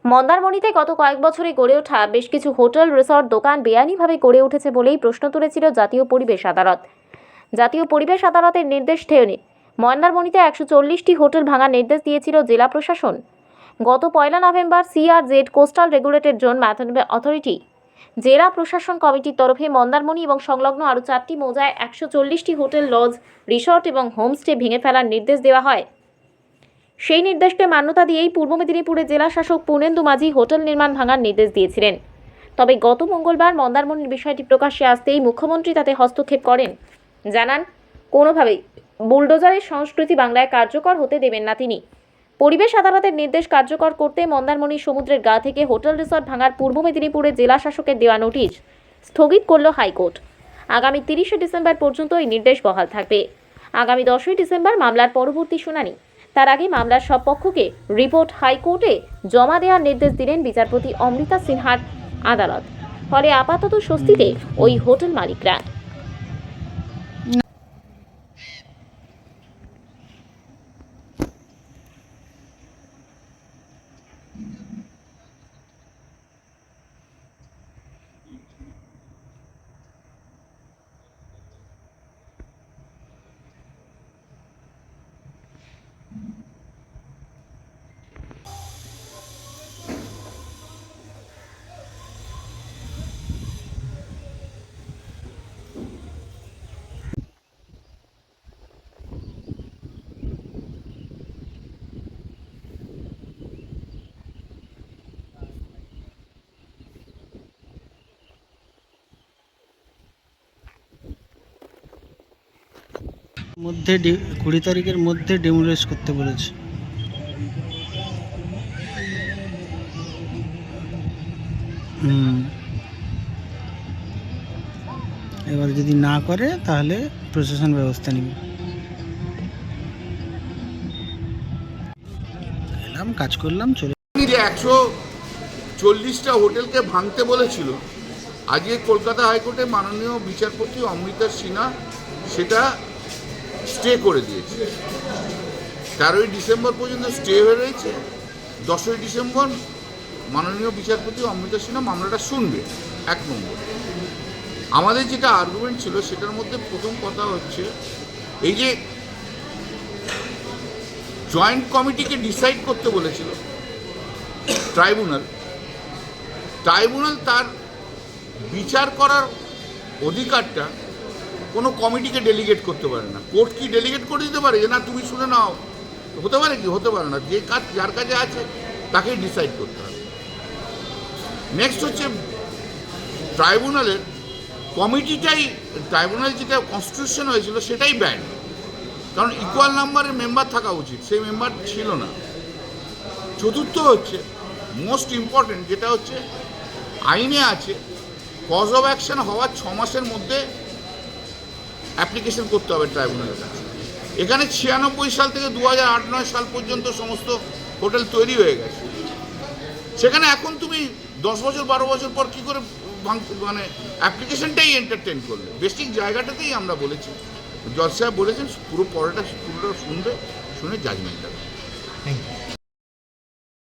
মন্দারমণিতে গত কয়েক বছরে গড়ে ওঠা বেশ কিছু হোটেল, রিসর্ট, দোকান বেআইনিভাবে গড়ে উঠেছে বলেই প্রশ্ন তুলেছিল জাতীয় পরিবেশ আদালত। জাতীয় পরিবেশ আদালতের নির্দেশ টেনে মন্দারমণিতে 140টি হোটেল ভাঙার নির্দেশ দিয়েছিল জেলা প্রশাসন। গত 1 November CRZ coastal regulated zone management authority জেলা প্রশাসন কমিটির তরফে মন্দারমণি এবং সংলগ্ন আরও 4টি মৌজায় 140টি হোটেল, লজ, রিসর্ট এবং হোমস্টে ভেঙে ফেলার নির্দেশ দেওয়া হয়। সেই নির্দেশকে মান্যতা দিয়েই পূর্ব মেদিনীপুরের জেলা শাসক পূর্ণেন্দু মাঝি হোটেল নির্মাণ ভাঙার নির্দেশ দিয়েছিলেন। তবে গত মঙ্গলবার মন্দারমণির বিষয়টি প্রকাশ্যে আসতেই মুখ্যমন্ত্রী তাতে হস্তক্ষেপ করেন। জানান, কোনোভাবেই বুলডোজারের সংস্কৃতি বাংলায় কার্যকর হতে দেবেন না তিনি। পরিবেশ আদালতের নির্দেশ কার্যকর করতে মন্দারমণির সমুদ্রের গা থেকে হোটেল, রিসর্ট ভাঙার পূর্ব মেদিনীপুরের জেলা শাসকের দেওয়া নোটিশ স্থগিত করল হাইকোর্ট। আগামী 30শে ডিসেম্বর পর্যন্ত এই নির্দেশ বহাল থাকবে। আগামী 10ই ডিসেম্বর মামলার পরবর্তী শুনানি। তার আগে মামলার সব পক্ষকে রিপোর্ট হাইকোর্টে জমা দেওয়ার নির্দেশ দিলেন বিচারপতি অমৃতা সিনহার আদালত। ফলে আপাতত স্বস্তিতে ওই হোটেল মালিকরা। মধ্যে 20 তারিখের মধ্যে ডেমোলিশ করতে বলেছে। এবার যদি না করে তাহলে প্রশাসন ব্যবস্থা নেবে। এলাম, কাজ করলাম, চলে। যে 140টা হোটেলকে ভাঙতে বলেছিল, আজকে কলকাতা হাইকোর্টে মাননীয় বিচারপতি অমৃতা সিনহা সেটা স্টে করে দিয়েছে। 13ই ডিসেম্বর পর্যন্ত স্টে হয়ে রয়েছে। 10ই ডিসেম্বর মাননীয় বিচারপতি অমৃতা সিনহা মামলাটা শুনবে। 1 নম্বর, আমাদের যেটা আর্গুমেন্ট ছিল সেটার মধ্যে প্রথম কথা হচ্ছে এই যে জয়েন্ট কমিটিকে ডিসাইড করতে বলেছিল ট্রাইব্যুনাল তার বিচার করার অধিকারটা কোনো কমিটিকে ডেলিগেট করতে পারে না। কোর্ট কি ডেলিগেট করে দিতে পারে যে না তুমি শুনে নাও? হতে পারে কি? হতে পারে না। যে কাজ যার কাছে আছে তাকেই ডিসাইড করতে হবে। নেক্সট হচ্ছে ট্রাইব্যুনালের ট্রাইব্যুনাল যেটা কনস্টিটিউশন হয়েছিল সেটাই ব্যান্ড, কারণ ইকুয়াল নাম্বারের মেম্বার থাকা উচিত, সেই মেম্বার ছিল না। চতুর্থ হচ্ছে মোস্ট ইম্পর্টেন্ট, যেটা হচ্ছে আইনে আছে কজ অফ অ্যাকশন হওয়ার 6 মাসের মধ্যে অ্যাপ্লিকেশন করতে হবে ট্রাইব্যুনালের কাছে। এখানে 96 সাল থেকে 2008-9 সাল পর্যন্ত সমস্ত হোটেল তৈরি হয়ে গেছে। সেখানে এখন তুমি 10 বছর 12 বছর পর কী করে মানে অ্যাপ্লিকেশনটাই এন্টারটেন করলে? বেসিক জায়গাটাতেই আমরা বলেছি, জজ সাহেব বলেছেন পুরোটা শুনবে, শুনে জাজমেন্ট দেবে।